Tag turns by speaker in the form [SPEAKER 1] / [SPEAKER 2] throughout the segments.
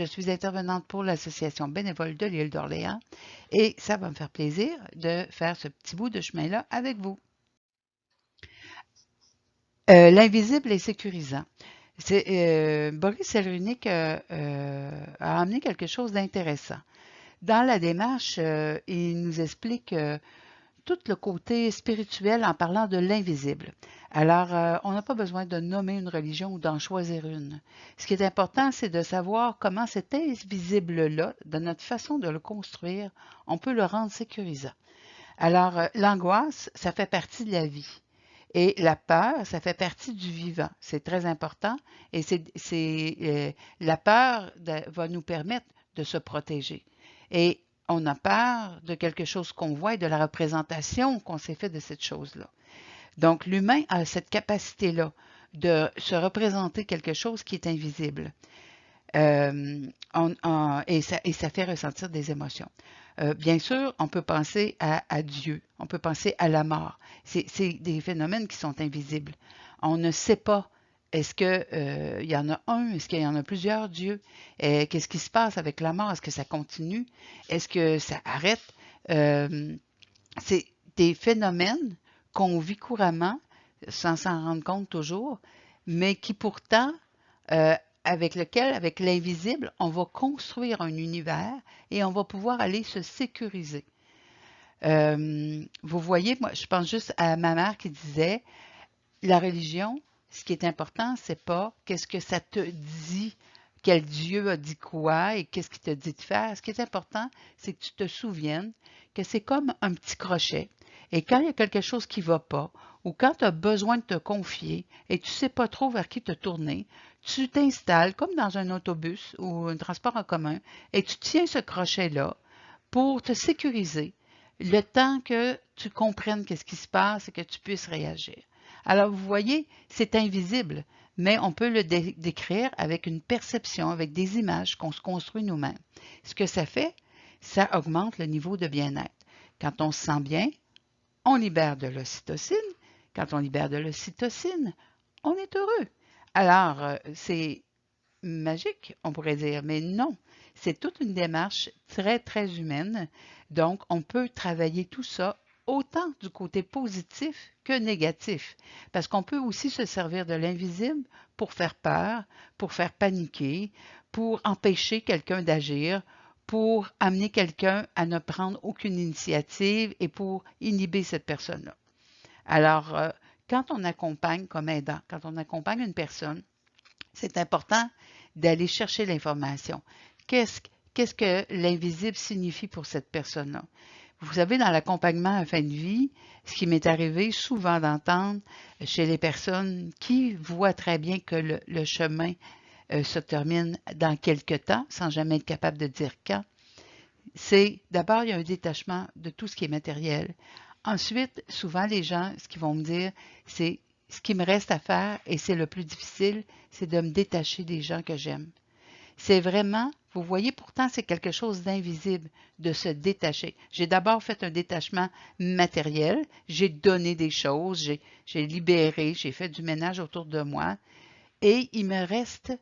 [SPEAKER 1] Je suis intervenante pour l'Association bénévole de l'île d'Orléans et ça va me faire plaisir de faire ce petit bout de chemin-là avec vous. L'invisible est sécurisant. Boris Cyrulnik a amené quelque chose d'intéressant. Dans la démarche, il nous explique tout le côté spirituel en parlant de l'invisible. Alors, on n'a pas besoin de nommer une religion ou d'en choisir une. Ce qui est important, c'est de savoir comment cet invisible-là, de notre façon de le construire, on peut le rendre sécurisant. Alors, l'angoisse, ça fait partie de la vie. Et la peur, ça fait partie du vivant. C'est très important. Et la peur va nous permettre de se protéger. Et on a peur de quelque chose qu'on voit et de la représentation qu'on s'est fait de cette chose-là. Donc, l'humain a cette capacité-là de se représenter quelque chose qui est invisible. Et ça fait ressentir des émotions. Bien sûr, on peut penser à Dieu, on peut penser à la mort. C'est des phénomènes qui sont invisibles. On ne sait pas, est-ce qu'il y en a un, est-ce qu'il y en a plusieurs dieux? Qu'est-ce qui se passe avec la mort? Est-ce que ça continue? Est-ce que ça arrête? C'est des phénomènes qu'on vit couramment, sans s'en rendre compte toujours, mais qui pourtant, euh, avec l'invisible, on va construire un univers et on va pouvoir aller se sécuriser. Vous voyez, moi, je pense juste à ma mère qui disait, la religion, ce qui est important, c'est pas qu'est-ce que ça te dit, quel Dieu a dit quoi et qu'est-ce qu'il te dit de faire. Ce qui est important, c'est que tu te souviennes que c'est comme un petit crochet. Et quand il y a quelque chose qui ne va pas, ou quand tu as besoin de te confier et tu ne sais pas trop vers qui te tourner, tu t'installes comme dans un autobus ou un transport en commun et tu tiens ce crochet-là pour te sécuriser le temps que tu comprennes qu'est-ce qui se passe et que tu puisses réagir. Alors, vous voyez, c'est invisible, mais on peut le décrire avec une perception, avec des images qu'on se construit nous-mêmes. Ce que ça fait, ça augmente le niveau de bien-être. Quand on se sent bien, on libère de l'ocytocine. Quand on libère de l'ocytocine, on est heureux. Alors, c'est magique, on pourrait dire, mais non. C'est toute une démarche très, très humaine. Donc, on peut travailler tout ça autant du côté positif que négatif. Parce qu'on peut aussi se servir de l'invisible pour faire peur, pour faire paniquer, pour empêcher quelqu'un d'agir, pour amener quelqu'un à ne prendre aucune initiative et pour inhiber cette personne-là. Alors, quand on accompagne comme aidant, quand on accompagne une personne, c'est important d'aller chercher l'information. Qu'est-ce qu'est-ce que l'invisible signifie pour cette personne-là? Vous savez, dans l'accompagnement à fin de vie, ce qui m'est arrivé souvent d'entendre chez les personnes qui voient très bien que le chemin se termine dans quelque temps, sans jamais être capable de dire quand, c'est d'abord, il y a un détachement de tout ce qui est matériel. Ensuite, souvent, les gens, ce qu'ils vont me dire, c'est ce qui me reste à faire, et c'est le plus difficile, c'est de me détacher des gens que j'aime. C'est vraiment, vous voyez, pourtant, c'est quelque chose d'invisible de se détacher. J'ai d'abord fait un détachement matériel, j'ai donné des choses, j'ai libéré, j'ai fait du ménage autour de moi, et il me reste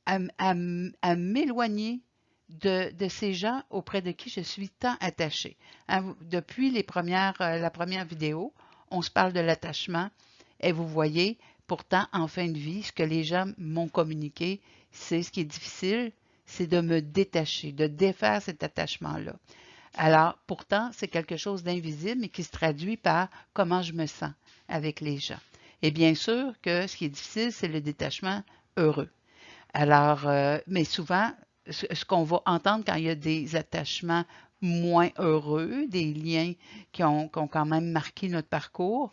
[SPEAKER 1] à m'éloigner de ces gens auprès de qui je suis tant attachée. Hein, depuis la première vidéo, on se parle de l'attachement et vous voyez, pourtant, en fin de vie, ce que les gens m'ont communiqué, c'est ce qui est difficile, c'est de me détacher, de défaire cet attachement-là. Alors, pourtant, c'est quelque chose d'invisible, mais qui se traduit par comment je me sens avec les gens. Et bien sûr que ce qui est difficile, c'est le détachement heureux. Alors, mais souvent, ce qu'on va entendre quand il y a des attachements moins heureux, des liens qui ont quand même marqué notre parcours,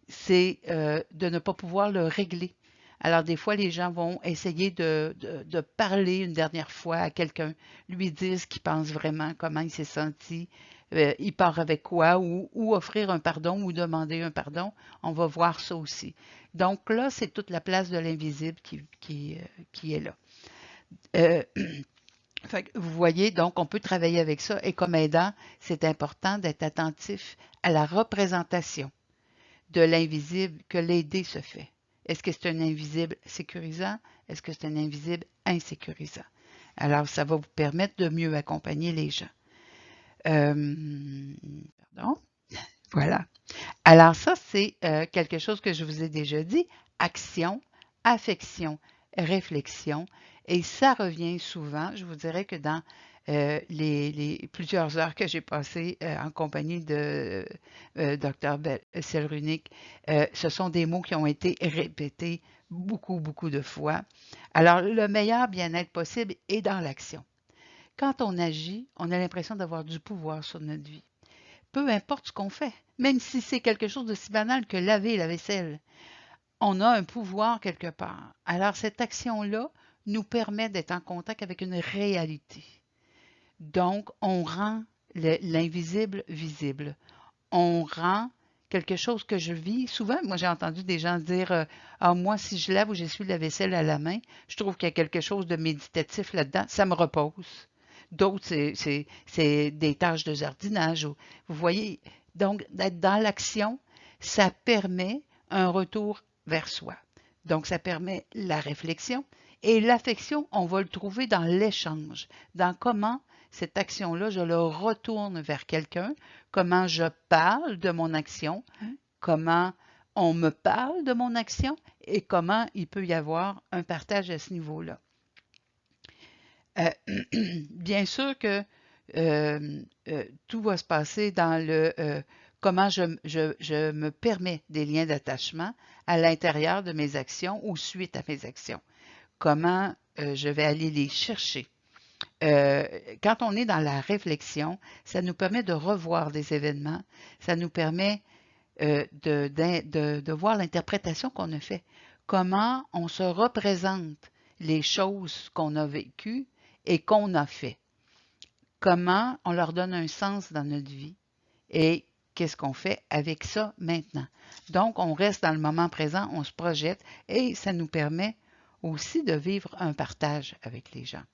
[SPEAKER 1] c'est de ne pas pouvoir le régler. Alors, des fois, les gens vont essayer de parler une dernière fois à quelqu'un, lui dire ce qu'il pense vraiment, comment il s'est senti, il part avec quoi, ou offrir un pardon ou demander un pardon. On va voir ça aussi. Donc là, c'est toute la place de l'invisible qui est là. Euh, Fait que vous voyez, donc on peut travailler avec ça. Et comme aidant, c'est important d'être attentif à la représentation de l'invisible que l'aider se fait. Est-ce que c'est un invisible sécurisant? Est-ce que c'est un invisible insécurisant? Alors, ça va vous permettre de mieux accompagner les gens. Pardon. Voilà. Alors ça, c'est quelque chose que je vous ai déjà dit. Action, affection, réflexion. Et ça revient souvent, je vous dirais que dans les plusieurs heures que j'ai passées en compagnie de Dr. Cyrulnik, ce sont des mots qui ont été répétés beaucoup, beaucoup de fois. Alors, le meilleur bien-être possible est dans l'action. Quand on agit, on a l'impression d'avoir du pouvoir sur notre vie. Peu importe ce qu'on fait, même si c'est quelque chose de si banal que laver la vaisselle, on a un pouvoir quelque part. Alors cette action-là nous permet d'être en contact avec une réalité. Donc, on rend l'invisible visible. On rend quelque chose que je vis. Souvent, moi, j'ai entendu des gens dire ah, moi, si je lave ou j'essuie la vaisselle à la main, je trouve qu'il y a quelque chose de méditatif là-dedans. Ça me repose. D'autres, c'est des tâches de jardinage. Vous voyez, donc, d'être dans l'action, ça permet un retour vers soi. Donc, ça permet la réflexion. Et l'affection, on va le trouver dans l'échange, dans comment cette action-là, je le retourne vers quelqu'un, comment je parle de mon action, comment on me parle de mon action et comment il peut y avoir un partage à ce niveau-là. Bien sûr que tout va se passer dans le comment je me permets des liens d'attachement à l'intérieur de mes actions ou suite à mes actions. Comment je vais aller les chercher. Quand on est dans la réflexion, ça nous permet de revoir des événements, ça nous permet de voir l'interprétation qu'on a fait, comment on se représente les choses qu'on a vécues et qu'on a fait, comment on leur donne un sens dans notre vie et qu'est-ce qu'on fait avec ça maintenant. Donc, on reste dans le moment présent, on se projette et ça nous permet aussi de vivre un partage avec les gens.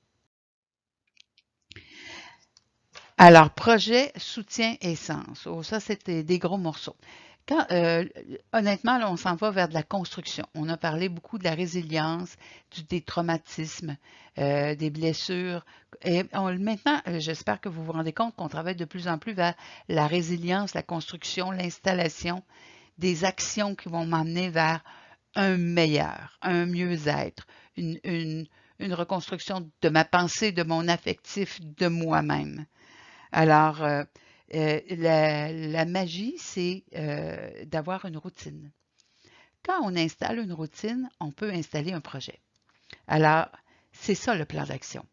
[SPEAKER 1] Alors, projet, soutien et sens. Oh, ça, c'était des gros morceaux. Quand, honnêtement, là, on s'en va vers de la construction. On a parlé beaucoup de la résilience, des traumatismes, des blessures. Et maintenant, j'espère que vous vous rendez compte qu'on travaille de plus en plus vers la résilience, la construction, l'installation, des actions qui vont m'amener vers un meilleur, un mieux-être, une reconstruction de ma pensée, de mon affectif, de moi-même. Alors, la magie, c'est d'avoir une routine. Quand on installe une routine, on peut installer un projet. Alors, c'est ça le plan d'action.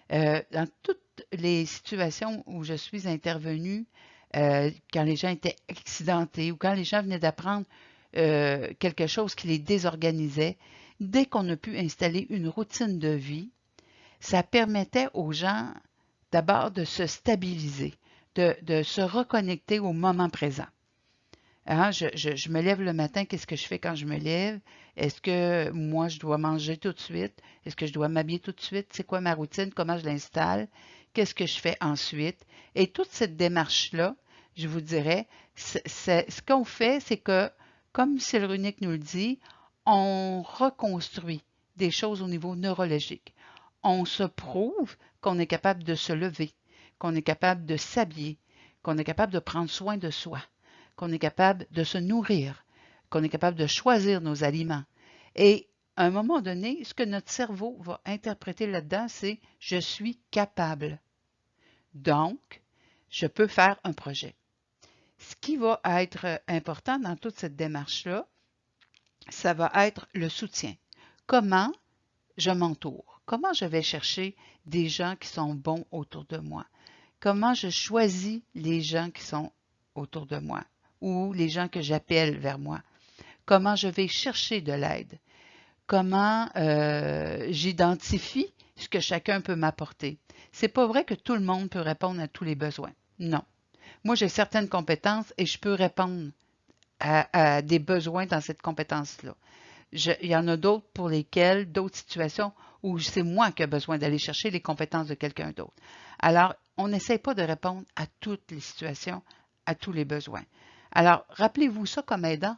[SPEAKER 1] Dans toutes les situations où je suis intervenue, quand les gens étaient accidentés ou quand les gens venaient d'apprendre quelque chose qui les désorganisait, dès qu'on a pu installer une routine de vie, ça permettait aux gens d'abord de se stabiliser, de se reconnecter au moment présent. Hein, je me lève le matin, qu'est-ce que je fais quand je me lève? Est-ce que moi, je dois manger tout de suite? Est-ce que je dois m'habiller tout de suite? C'est quoi ma routine? Comment je l'installe? Qu'est-ce que je fais ensuite? Et toute cette démarche-là, je vous dirais, ce qu'on fait, c'est que, comme Cyrulnik nous le dit, on reconstruit des choses au niveau neurologique. On se prouve qu'on est capable de se lever, qu'on est capable de s'habiller, qu'on est capable de prendre soin de soi, qu'on est capable de se nourrir, qu'on est capable de choisir nos aliments. Et à un moment donné, ce que notre cerveau va interpréter là-dedans, c'est je suis capable. Donc, je peux faire un projet. Ce qui va être important dans toute cette démarche-là, ça va être le soutien. Comment je m'entoure? Comment je vais chercher des gens qui sont bons autour de moi? Comment je choisis les gens qui sont autour de moi ou les gens que j'appelle vers moi? Comment je vais chercher de l'aide? Comment j'identifie ce que chacun peut m'apporter? C'est pas vrai que tout le monde peut répondre à tous les besoins. Non. Moi, j'ai certaines compétences et je peux répondre à des besoins dans cette compétence-là. Il y en a d'autres pour lesquelles, d'autres situations où c'est moi qui ai besoin d'aller chercher les compétences de quelqu'un d'autre. Alors, on n'essaie pas de répondre à toutes les situations, à tous les besoins. Alors, rappelez-vous ça comme aidant.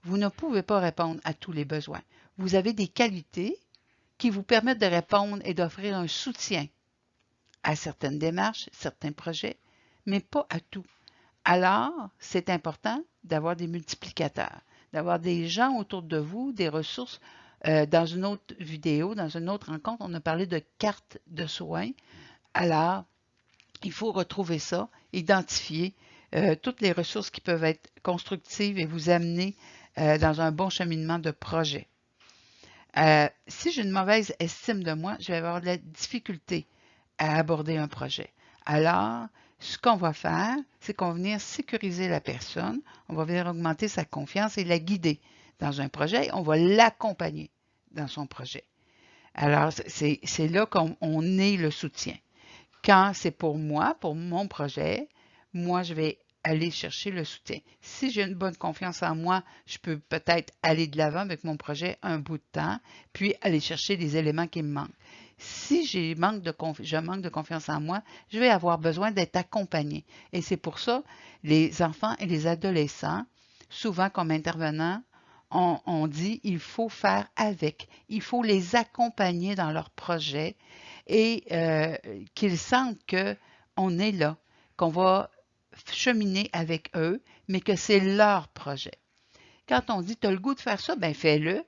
[SPEAKER 1] Vous ne pouvez pas répondre à tous les besoins. Vous avez des qualités qui vous permettent de répondre et d'offrir un soutien à certaines démarches, certains projets, mais pas à tout. Alors, c'est important d'avoir des multiplicateurs, d'avoir des gens autour de vous, des ressources. Dans une autre vidéo, dans une autre rencontre, on a parlé de cartes de soins. Alors, il faut retrouver ça, identifier toutes les ressources qui peuvent être constructives et vous amener dans un bon cheminement de projet. Si j'ai une mauvaise estime de moi, je vais avoir de la difficulté à aborder un projet. Alors, ce qu'on va faire, c'est qu'on va venir sécuriser la personne, on va venir augmenter sa confiance et la guider dans un projet, on va l'accompagner dans son projet. Alors, c'est là qu'on est le soutien. Quand c'est pour moi, pour mon projet, moi, je vais aller chercher le soutien. Si j'ai une bonne confiance en moi, je peux peut-être aller de l'avant avec mon projet un bout de temps, puis aller chercher les éléments qui me manquent. Si je manque de confiance en moi, je vais avoir besoin d'être accompagné. Et c'est pour ça, les enfants et les adolescents, souvent comme intervenants, on dit il faut faire avec. Il faut les accompagner dans leur projet et qu'ils sentent qu'on est là, qu'on va cheminer avec eux, mais que c'est leur projet. Quand on dit tu as le goût de faire ça, ben fais-le.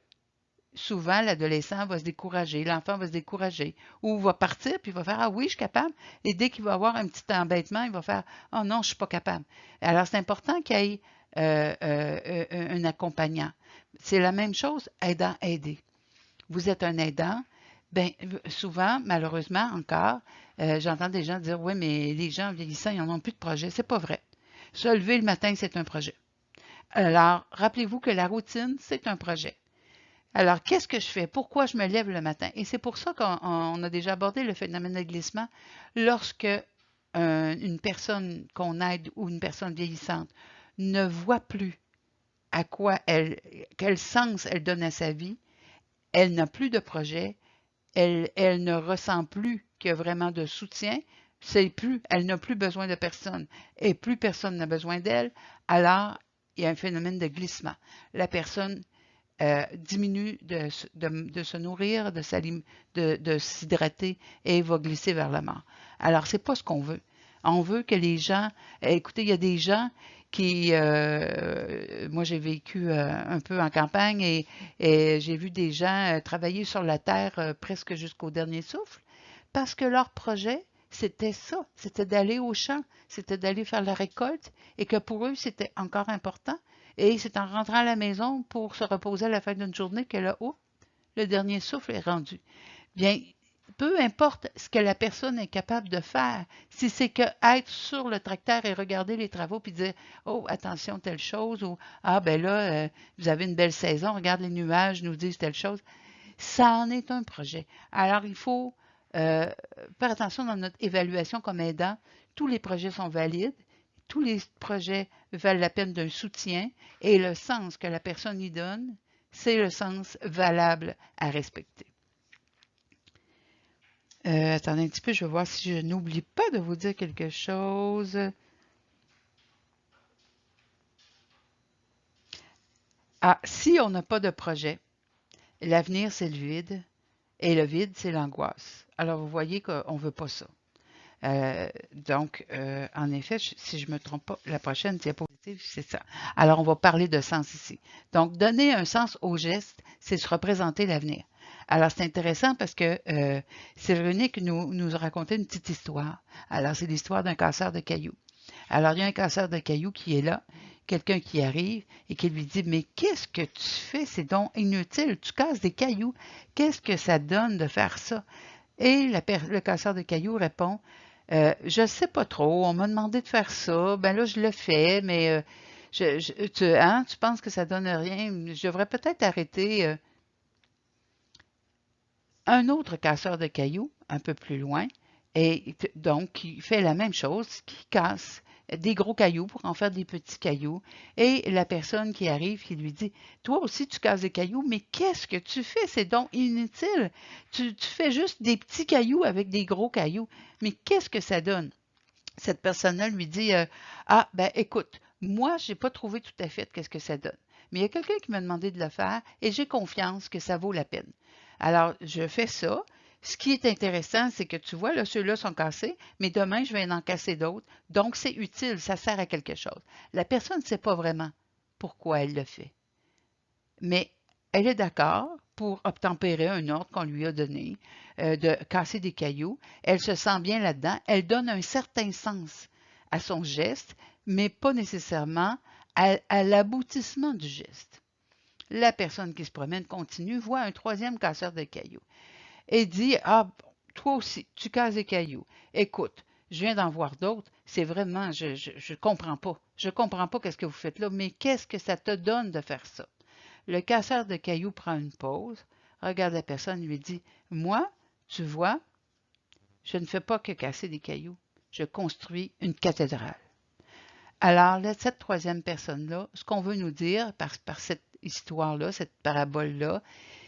[SPEAKER 1] Souvent, l'adolescent va se décourager, l'enfant va se décourager, ou va partir, puis il va faire ah oui, je suis capable. Et dès qu'il va avoir un petit embêtement, il va faire oh non, je ne suis pas capable. Alors, c'est important qu'il y ait un accompagnant. C'est la même chose, aidant, aider. Vous êtes un aidant, bien, souvent, malheureusement encore, j'entends des gens dire oui, mais les gens vieillissants, ils n'en ont plus de projet. C'est pas vrai. Se lever le matin, c'est un projet. Alors, rappelez-vous que la routine, c'est un projet. Alors, qu'est-ce que je fais? Pourquoi je me lève le matin? Et c'est pour ça qu'on a déjà abordé le phénomène de glissement. Lorsque une personne qu'on aide ou une personne vieillissante ne voit plus à quel sens elle donne à sa vie, elle n'a plus de projet, elle ne ressent plus qu'il y a vraiment de soutien, elle n'a plus besoin de personne et plus personne n'a besoin d'elle, alors il y a un phénomène de glissement. La personne diminue de se nourrir, de s'hydrater et va glisser vers la mort. Alors, c'est pas ce qu'on veut. On veut que les gens... Écoutez, il y a des gens qui... moi, j'ai vécu un peu en campagne et j'ai vu des gens travailler sur la terre presque jusqu'au dernier souffle parce que leur projet, c'était ça, c'était d'aller au champ, c'était d'aller faire la récolte et que pour eux, c'était encore important. Et c'est en rentrant à la maison pour se reposer à la fin d'une journée que là, oh, le dernier souffle est rendu. Bien, peu importe ce que la personne est capable de faire, si c'est que être sur le tracteur et regarder les travaux puis dire oh attention telle chose ou ah ben là vous avez une belle saison, regarde les nuages nous disent telle chose, ça en est un projet. Alors il faut faire attention dans notre évaluation comme aidant, tous les projets sont valides. Tous les projets valent la peine d'un soutien et le sens que la personne y donne, c'est le sens valable à respecter. Attendez un petit peu, je vais voir si je n'oublie pas de vous dire quelque chose. Ah, si on n'a pas de projet, l'avenir, c'est le vide et le vide, c'est l'angoisse. Alors, vous voyez qu'on ne veut pas ça. Donc, en effet, si je ne me trompe pas, la prochaine diapositive, c'est ça. Alors, on va parler de sens ici. Donc, donner un sens au geste, c'est se représenter l'avenir. Alors, c'est intéressant parce que Véronique nous a raconté une petite histoire. Alors, c'est l'histoire d'un casseur de cailloux. Alors, il y a un casseur de cailloux qui est là, quelqu'un qui arrive et qui lui dit « Mais qu'est-ce que tu fais? C'est donc inutile, tu casses des cailloux. Qu'est-ce que ça donne de faire ça? » Et le casseur de cailloux répond je ne sais pas trop, on m'a demandé de faire ça, ben là je le fais, mais tu penses que ça donne rien, je devrais peut-être arrêter. Un autre casseur de cailloux, un peu plus loin, et donc qui fait la même chose, qui casse des gros cailloux pour en faire des petits cailloux, et la personne qui arrive qui lui dit toi aussi tu casses des cailloux, mais qu'est-ce que tu fais? C'est donc inutile. Tu fais juste des petits cailloux avec des gros cailloux, mais qu'est-ce que ça donne? Cette personne-là lui dit ah ben écoute, moi j'ai pas trouvé tout à fait qu'est-ce que ça donne, mais il y a quelqu'un qui m'a demandé de le faire et j'ai confiance que ça vaut la peine. Alors, je fais ça. Ce qui est intéressant, c'est que tu vois, là, ceux-là sont cassés, mais demain, je vais en casser d'autres. Donc, c'est utile, ça sert à quelque chose. La personne ne sait pas vraiment pourquoi elle le fait, mais elle est d'accord pour obtempérer un ordre qu'on lui a donné, de casser des cailloux. Elle se sent bien là-dedans. Elle donne un certain sens à son geste, mais pas nécessairement à l'aboutissement du geste. La personne qui se promène continue, voit un troisième casseur de cailloux et dit, ah, toi aussi, tu casses des cailloux. Écoute, je viens d'en voir d'autres. C'est vraiment, je comprends pas. Je comprends pas qu'est-ce que vous faites là, mais qu'est-ce que ça te donne de faire ça? Le casseur de cailloux prend une pause, regarde la personne et lui dit, moi, tu vois, je ne fais pas que casser des cailloux. Je construis une cathédrale. Alors, là, cette troisième personne-là, ce qu'on veut nous dire par cette histoire-là, cette parabole-là,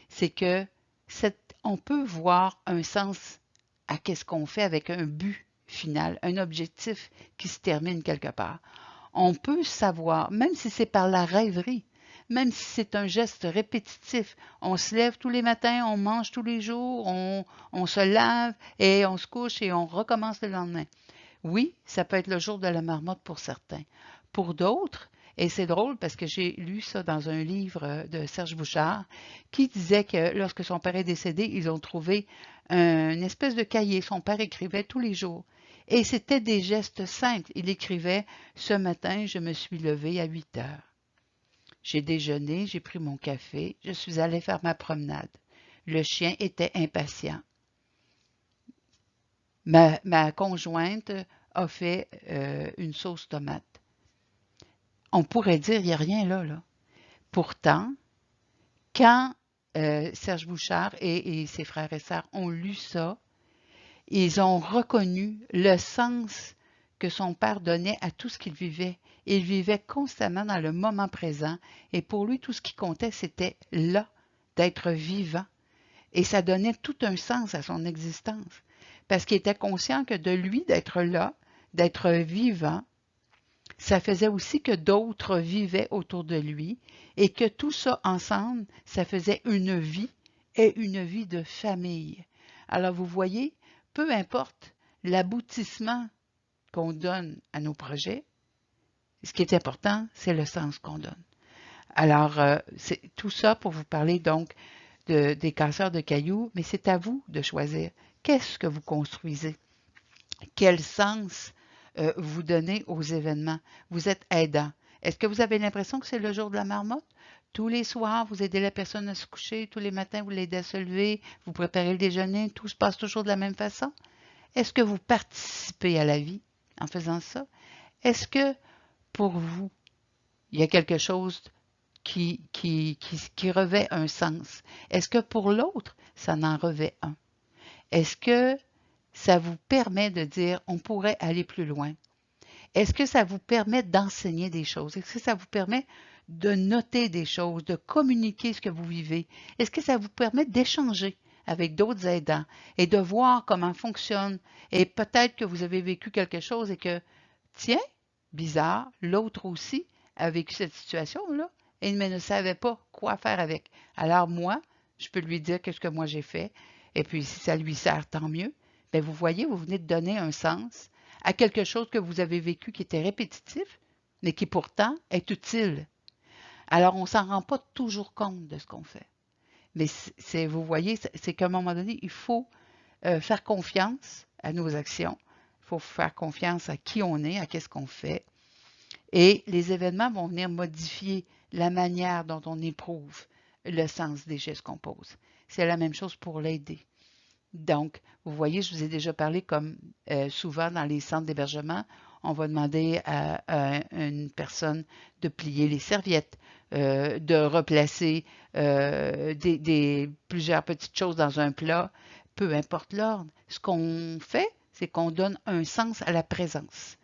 [SPEAKER 1] c'est que on peut voir un sens à qu'est-ce qu'on fait avec un but final, un objectif qui se termine quelque part. On peut savoir, même si c'est par la rêverie, même si c'est un geste répétitif, on se lève tous les matins, on mange tous les jours, on se lave et on se couche et on recommence le lendemain. Oui, ça peut être le jour de la marmotte pour certains. Pour d'autres, et c'est drôle parce que j'ai lu ça dans un livre de Serge Bouchard qui disait que lorsque son père est décédé, ils ont trouvé une espèce de cahier. Son père écrivait tous les jours. Et c'était des gestes simples. Il écrivait, ce matin, je me suis levé à 8 heures. J'ai déjeuné, j'ai pris mon café, je suis allé faire ma promenade. Le chien était impatient. Ma conjointe a fait une sauce tomate. On pourrait dire, il n'y a rien là, là. Pourtant, quand Serge Bouchard et ses frères et sœurs ont lu ça, ils ont reconnu le sens que son père donnait à tout ce qu'il vivait. Il vivait constamment dans le moment présent et pour lui, tout ce qui comptait, c'était là, d'être vivant. Et ça donnait tout un sens à son existence parce qu'il était conscient que de lui, d'être là, d'être vivant, ça faisait aussi que d'autres vivaient autour de lui et que tout ça ensemble, ça faisait une vie et une vie de famille. Alors vous voyez, peu importe l'aboutissement qu'on donne à nos projets, ce qui est important, c'est le sens qu'on donne. Alors, c'est tout ça pour vous parler donc des casseurs de cailloux, mais c'est à vous de choisir. Qu'est-ce que vous construisez? Quel sens vous donnez aux événements? Vous êtes aidant. Est-ce que vous avez l'impression que c'est le jour de la marmotte? Tous les soirs, vous aidez la personne à se coucher, tous les matins, vous l'aidez à se lever, vous préparez le déjeuner, tout se passe toujours de la même façon? Est-ce que vous participez à la vie en faisant ça? Est-ce que pour vous, il y a quelque chose qui revêt un sens? Est-ce que pour l'autre, ça en revêt un? Est-ce que ça vous permet de dire on pourrait aller plus loin? Est-ce que ça vous permet d'enseigner des choses? Est-ce que ça vous permet de noter des choses, de communiquer ce que vous vivez? Est-ce que ça vous permet d'échanger avec d'autres aidants et de voir comment fonctionne? Et peut-être que vous avez vécu quelque chose et que, tiens, bizarre, l'autre aussi a vécu cette situation-là et ne savait pas quoi faire avec. Alors moi, je peux lui dire qu'est-ce que moi j'ai fait et puis si ça lui sert, tant mieux. Bien, vous voyez, vous venez de donner un sens à quelque chose que vous avez vécu qui était répétitif, mais qui pourtant est utile. Alors, on ne s'en rend pas toujours compte de ce qu'on fait. Mais vous voyez, c'est qu'à un moment donné, il faut faire confiance à nos actions. Il faut faire confiance à qui on est, à qu'est-ce qu'on fait. Et les événements vont venir modifier la manière dont on éprouve le sens des gestes qu'on pose. C'est la même chose pour l'aider. Donc, vous voyez, je vous ai déjà parlé comme souvent dans les centres d'hébergement, on va demander à une personne de plier les serviettes, de replacer plusieurs petites choses dans un plat, peu importe l'ordre. Ce qu'on fait, c'est qu'on donne un sens à la présence.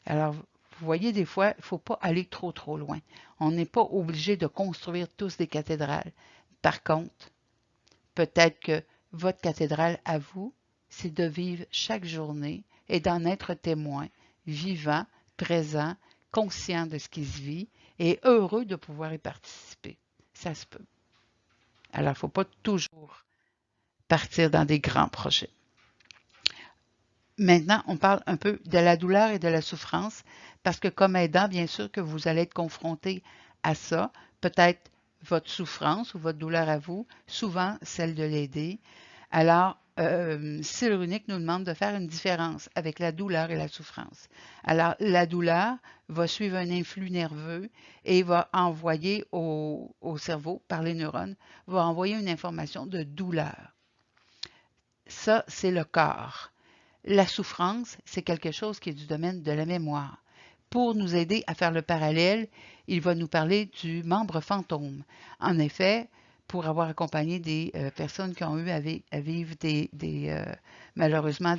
[SPEAKER 1] Alors, vous voyez, des fois, il ne faut pas aller trop, trop loin. On n'est pas obligé de construire tous des cathédrales. Par contre, peut-être que votre cathédrale à vous, c'est de vivre chaque journée et d'en être témoin, vivant, présent, conscient de ce qui se vit et heureux de pouvoir y participer. Ça se peut. Alors, il ne faut pas toujours partir dans des grands projets. Maintenant, on parle un peu de la douleur et de la souffrance, parce que comme aidant, bien sûr que vous allez être confronté à ça, peut-être votre souffrance ou votre douleur à vous, souvent celle de l'aider. Alors, Style Runique nous demande de faire une différence avec la douleur et la souffrance. Alors, la douleur va suivre un influx nerveux et va envoyer au cerveau, par les neurones, va envoyer une information de douleur. Ça, c'est le corps. La souffrance, c'est quelque chose qui est du domaine de la mémoire. Pour nous aider à faire le parallèle, il va nous parler du membre fantôme. En effet, pour avoir accompagné des personnes qui ont eu à vivre malheureusement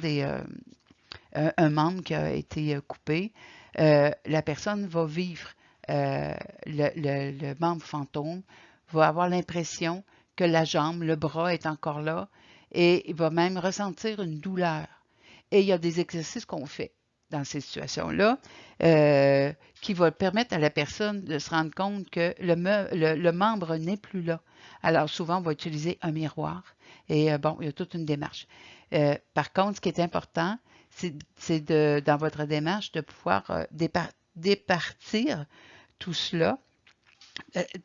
[SPEAKER 1] un membre qui a été coupé, la personne va vivre le membre fantôme, va avoir l'impression que la jambe, le bras est encore là et il va même ressentir une douleur. Et il y a des exercices qu'on fait dans ces situations-là qui vont permettre à la personne de se rendre compte que le membre n'est plus là. Alors souvent, on va utiliser un miroir et bon, il y a toute une démarche. Par contre, ce qui est important, c'est dans votre démarche de pouvoir départir tout cela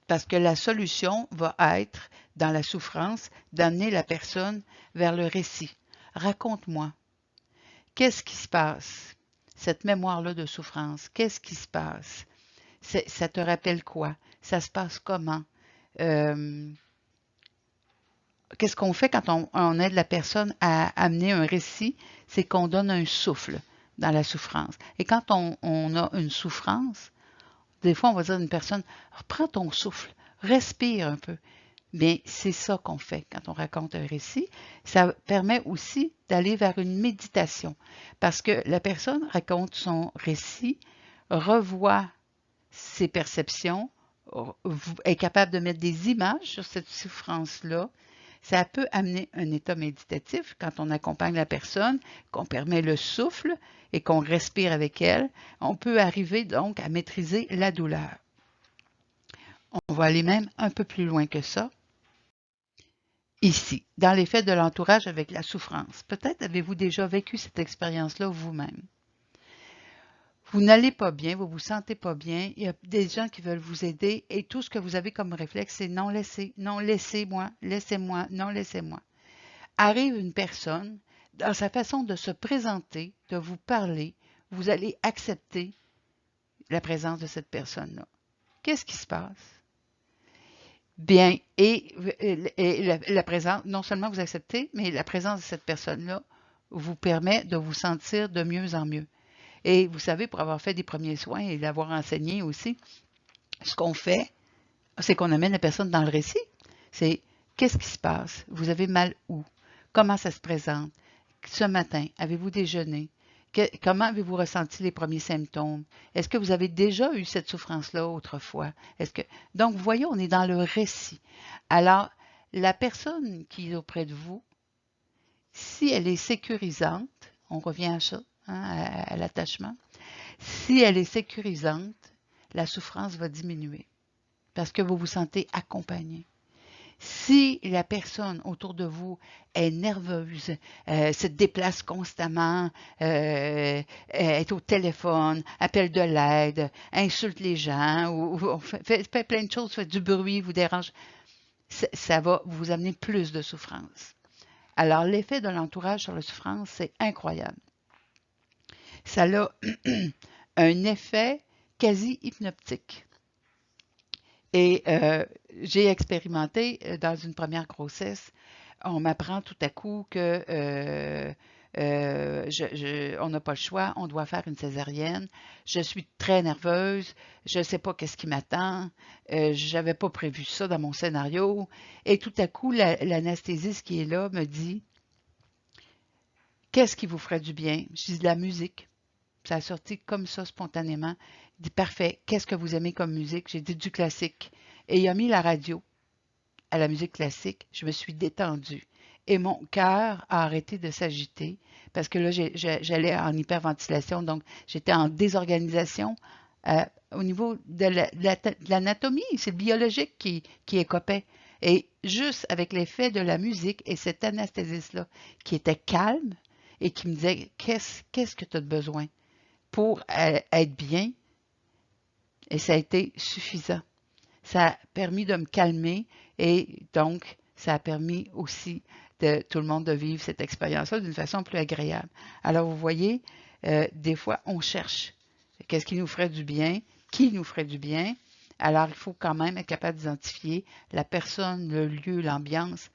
[SPEAKER 1] parce que la solution va être, dans la souffrance, d'amener la personne vers le récit. Raconte-moi. Qu'est-ce qui se passe? Cette mémoire-là de souffrance, qu'est-ce qui se passe? Ça te rappelle quoi? Ça se passe comment? Qu'est-ce qu'on fait quand on aide la personne à amener un récit? C'est qu'on donne un souffle dans la souffrance. Et quand on a une souffrance, des fois, on va dire à une personne, reprends ton souffle, respire un peu. Bien, c'est ça qu'on fait quand on raconte un récit. Ça permet aussi d'aller vers une méditation parce que la personne raconte son récit, revoit ses perceptions, est capable de mettre des images sur cette souffrance-là. Ça peut amener un état méditatif quand on accompagne la personne, qu'on permet le souffle et qu'on respire avec elle. On peut arriver donc à maîtriser la douleur. On va aller même un peu plus loin que ça. Ici, dans l'effet de l'entourage avec la souffrance. Peut-être avez-vous déjà vécu cette expérience-là vous-même. Vous n'allez pas bien, vous ne vous sentez pas bien, il y a des gens qui veulent vous aider et tout ce que vous avez comme réflexe, c'est non, laissez-moi, laissez-moi, non, laissez-moi. Arrive une personne, dans sa façon de se présenter, de vous parler, vous allez accepter la présence de cette personne-là. Qu'est-ce qui se passe? Bien, et la présence, non seulement vous acceptez, mais la présence de cette personne-là vous permet de vous sentir de mieux en mieux. Et vous savez, pour avoir fait des premiers soins et l'avoir enseigné aussi, ce qu'on fait, c'est qu'on amène la personne dans le récit. C'est qu'est-ce qui se passe? Vous avez mal où? Comment ça se présente? Ce matin, avez-vous déjeuné? Comment avez-vous ressenti les premiers symptômes? Est-ce que vous avez déjà eu cette souffrance-là autrefois? Donc, vous voyez, on est dans le récit. Alors, la personne qui est auprès de vous, si elle est sécurisante, on revient à ça, hein, à l'attachement, si elle est sécurisante, la souffrance va diminuer parce que vous vous sentez accompagné. Si la personne autour de vous est nerveuse, se déplace constamment, est au téléphone, appelle de l'aide, insulte les gens, ou fait plein de choses, fait du bruit, vous dérange, ça va vous amener plus de souffrance. Alors, l'effet de l'entourage sur la souffrance, c'est incroyable. Ça a un effet quasi hypnotique. Et j'ai expérimenté dans une première grossesse, on m'apprend tout à coup que on n'a pas le choix, on doit faire une césarienne. Je suis très nerveuse, je ne sais pas qu'est-ce qui m'attend, je n'avais pas prévu ça dans mon scénario. Et tout à coup, l'anesthésiste qui est là me dit, qu'est-ce qui vous ferait du bien? Je dis de la musique. Ça a sorti comme ça spontanément. Il dit, parfait, qu'est-ce que vous aimez comme musique? J'ai dit du classique. Et il a mis la radio à la musique classique. Je me suis détendue. Et mon cœur a arrêté de s'agiter parce que là, j'allais en hyperventilation, donc j'étais en désorganisation au niveau de l'anatomie. C'est le biologique qui écopait. Et juste avec l'effet de la musique et cet anesthésiste-là, qui était calme et qui me disait, qu'est-ce que tu as besoin pour être bien? Et ça a été suffisant. Ça a permis de me calmer et donc ça a permis aussi de tout le monde de vivre cette expérience-là d'une façon plus agréable. Alors vous voyez, des fois on cherche qu'est-ce qui nous ferait du bien, qui nous ferait du bien. Alors il faut quand même être capable d'identifier la personne, le lieu, l'ambiance.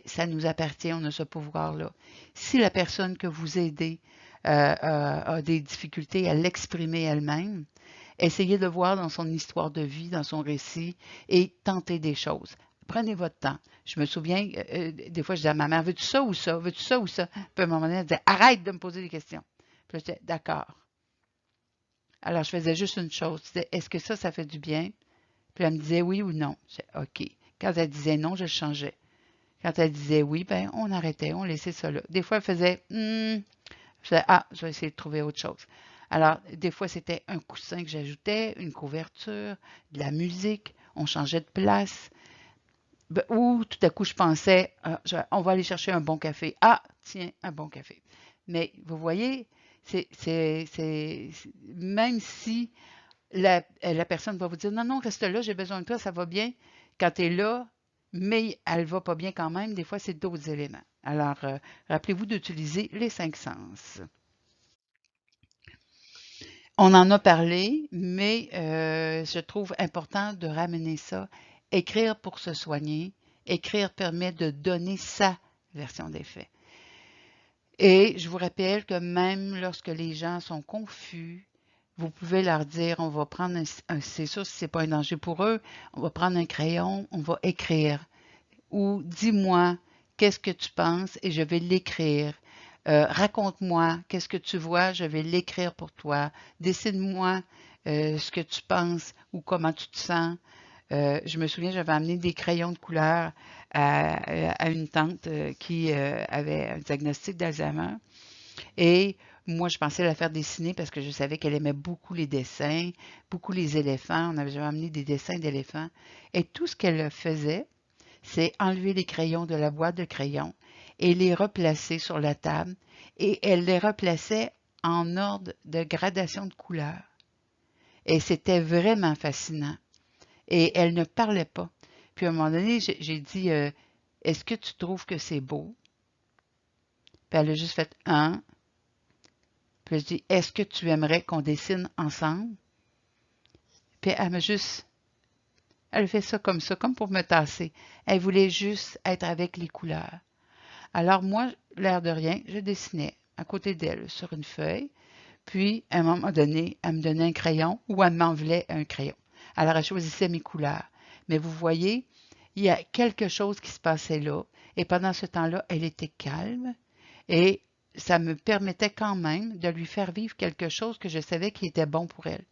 [SPEAKER 1] Ça nous appartient, on a ce pouvoir-là. Si la personne que vous aidez a des difficultés à l'exprimer elle-même, essayez de voir dans son histoire de vie, dans son récit, et tentez des choses. Prenez votre temps. Je me souviens, des fois, je disais à ma mère, veux-tu ça ou ça? Veux-tu ça ou ça? Puis à un moment donné, elle disait, arrête de me poser des questions. Puis là, je disais, d'accord. Alors, je faisais juste une chose. Je disais, est-ce que ça fait du bien? Puis elle me disait oui ou non. Je disais, OK. Quand elle disait non, je changeais. Quand elle disait oui, ben, on arrêtait, on laissait ça là. Des fois, elle faisait, je disais, ah, je vais essayer de trouver autre chose. Alors, des fois, c'était un coussin que j'ajoutais, une couverture, de la musique, on changeait de place. Ou tout à coup, je pensais, on va aller chercher un bon café. Ah, tiens, un bon café. Mais vous voyez, même si la personne va vous dire, non, non, reste là, j'ai besoin de toi, ça va bien. Quand tu es là, mais elle ne va pas bien quand même, des fois, c'est d'autres éléments. Alors, rappelez-vous d'utiliser les 5 sens. On en a parlé, mais je trouve important de ramener ça. Écrire pour se soigner. Écrire permet de donner sa version des faits. Et je vous rappelle que même lorsque les gens sont confus, vous pouvez leur dire, on va prendre c'est sûr si ce n'est pas un danger pour eux, on va prendre un crayon, on va écrire. Ou dis-moi, qu'est-ce que tu penses et je vais l'écrire. Raconte-moi, qu'est-ce que tu vois, je vais l'écrire pour toi. Dessine-moi ce que tu penses ou comment tu te sens. Je me souviens, j'avais amené des crayons de couleur à une tante qui avait un diagnostic d'Alzheimer. Et moi, je pensais la faire dessiner parce que je savais qu'elle aimait beaucoup les dessins, beaucoup les éléphants. On avait jamais amené des dessins d'éléphants. Et tout ce qu'elle faisait, c'est enlever les crayons de la boîte de crayons et les replacer sur la table. Et elle les replaçait en ordre de gradation de couleurs. Et c'était vraiment fascinant. Et elle ne parlait pas. Puis à un moment donné, j'ai dit, est-ce que tu trouves que c'est beau? Puis elle a juste fait un. Puis je dis, est-ce que tu aimerais qu'on dessine ensemble? Puis elle fait ça, comme pour me tasser. Elle voulait juste être avec les couleurs. Alors moi, l'air de rien, je dessinais à côté d'elle sur une feuille. Puis, à un moment donné, elle me donnait un crayon ou elle m'envelait un crayon. Alors, elle choisissait mes couleurs. Mais vous voyez, il y a quelque chose qui se passait là. Et pendant ce temps-là, elle était calme et ça me permettait quand même de lui faire vivre quelque chose que je savais qui était bon pour elle.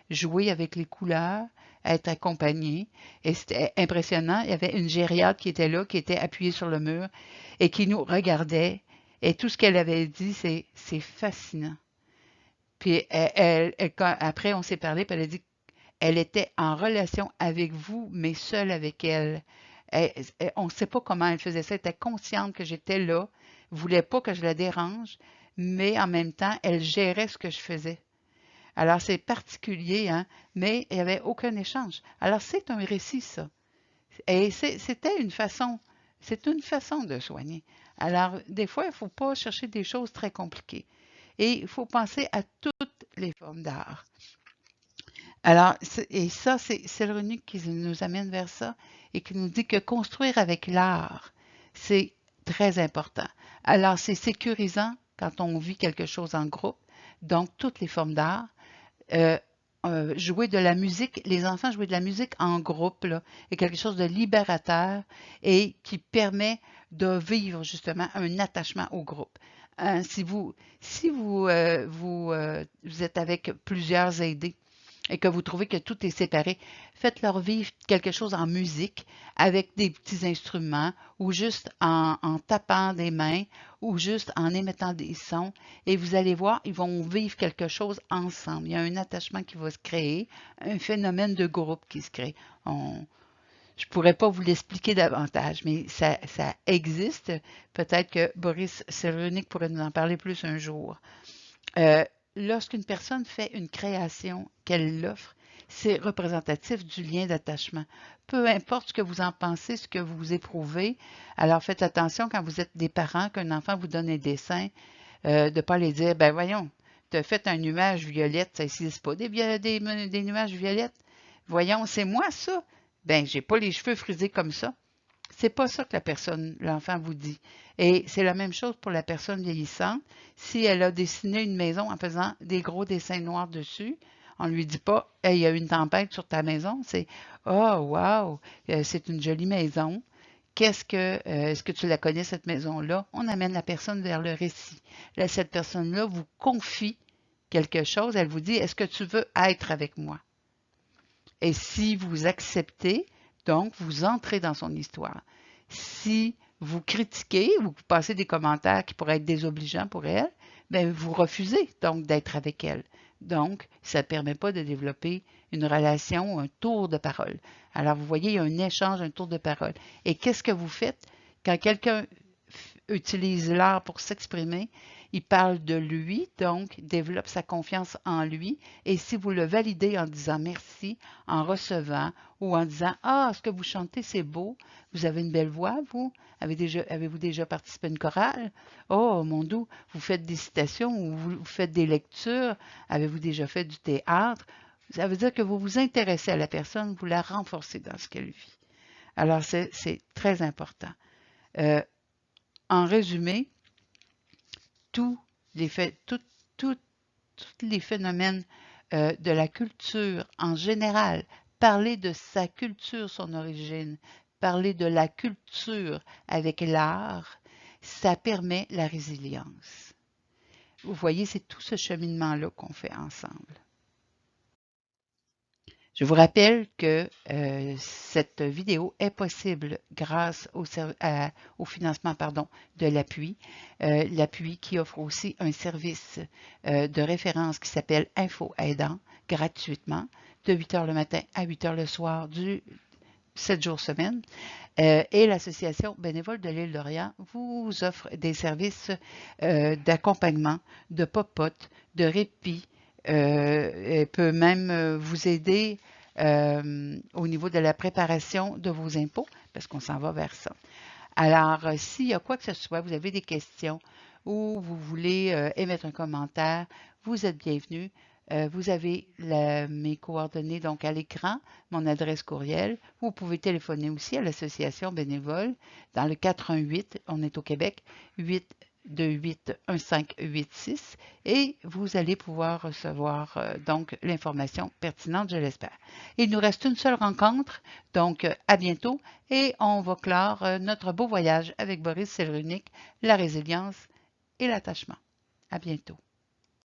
[SPEAKER 1] Jouer avec les couleurs, être accompagnée. Et c'était impressionnant. Il y avait une gériade qui était là, qui était appuyée sur le mur et qui nous regardait. Et tout ce qu'elle avait dit, c'est fascinant. Puis après, on s'est parlé, puis elle a dit qu'elle était en relation avec vous, mais seule avec elle. On ne sait pas comment elle faisait ça. Elle était consciente que j'étais là, voulait pas que je la dérange, mais en même temps, elle gérait ce que je faisais. Alors, c'est particulier, hein, mais il n'y avait aucun échange. Alors, c'est un récit, ça. Et c'est une façon de soigner. Alors, des fois, il ne faut pas chercher des choses très compliquées. Et il faut penser à toutes les formes d'art. Alors, et ça, c'est le runique qui nous amène vers ça et qui nous dit que construire avec l'art, c'est très important. Alors, c'est sécurisant quand on vit quelque chose en groupe, donc toutes les formes d'art. Euh, Jouer de la musique, les enfants jouer de la musique en groupe, là, est quelque chose de libérateur et qui permet de vivre justement un attachement au groupe. Si vous êtes avec plusieurs aidés et que vous trouvez que tout est séparé, faites-leur vivre quelque chose en musique avec des petits instruments ou juste en tapant des mains ou juste en émettant des sons et vous allez voir, ils vont vivre quelque chose ensemble. Il y a un attachement qui va se créer, un phénomène de groupe qui se crée. Je ne pourrais pas vous l'expliquer davantage, mais ça existe. Peut-être que Boris Cyrulnik pourrait nous en parler plus un jour. Lorsqu'une personne fait une création, qu'elle l'offre, c'est représentatif du lien d'attachement. Peu importe ce que vous en pensez, ce que vous éprouvez, alors faites attention quand vous êtes des parents, qu'un enfant vous donne un dessin, de ne pas les dire, ben voyons, tu as fait un nuage violette, ça n'existe pas, des nuages violettes. Voyons, c'est moi ça. Ben, j'ai pas les cheveux frisés comme ça. C'est pas ça que l'enfant vous dit. Et c'est la même chose pour la personne vieillissante. Si elle a dessiné une maison en faisant des gros dessins noirs dessus, on ne lui dit pas, hey, il y a eu une tempête sur ta maison. C'est, oh, wow, c'est une jolie maison. Est-ce que tu la connais, cette maison-là? On amène la personne vers le récit. Là, cette personne-là vous confie quelque chose. Elle vous dit, est-ce que tu veux être avec moi? Et si vous acceptez, donc vous entrez dans son histoire. Si vous critiquez ou vous passez des commentaires qui pourraient être désobligeants pour elle, bien, vous refusez donc d'être avec elle. Donc, ça ne permet pas de développer une relation ou un tour de parole. Alors, vous voyez, il y a un échange, un tour de parole. Et qu'est-ce que vous faites quand quelqu'un utilise l'art pour s'exprimer? Il parle de lui, donc développe sa confiance en lui. Et si vous le validez en disant merci, en recevant ou en disant ah, ce que vous chantez, c'est beau, vous avez une belle voix, vous, avez-vous déjà participé à une chorale? Oh, mon doux, vous faites des citations ou vous faites des lectures, avez-vous déjà fait du théâtre? Ça veut dire que vous vous intéressez à la personne, vous la renforcez dans ce qu'elle vit. Alors, c'est très important. En résumé, tous les phénomènes de la culture en général, parler de sa culture, son origine, parler de la culture avec l'art, ça permet la résilience. Vous voyez, c'est tout ce cheminement-là qu'on fait ensemble. Je vous rappelle que cette vidéo est possible grâce au financement de l'appui. L'appui qui offre aussi un service de référence qui s'appelle Info Aidant gratuitement de 8 h le matin à 8 h le soir 7 jours semaine. Et l'Association bénévole de l'île d'Orient vous offre des services d'accompagnement, de popote, de répit. Elle peut même vous aider au niveau de la préparation de vos impôts, parce qu'on s'en va vers ça. Alors, s'il y a quoi que ce soit, vous avez des questions ou vous voulez émettre un commentaire, vous êtes bienvenus. Vous avez mes coordonnées donc à l'écran, mon adresse courriel. Vous pouvez téléphoner aussi à l'association bénévole dans le 418, on est au Québec, 828-1586 et vous allez pouvoir recevoir donc l'information pertinente, je l'espère. Il nous reste une seule rencontre, donc à bientôt et on va clore notre beau voyage avec Boris Cyrulnik, la résilience et l'attachement. À bientôt.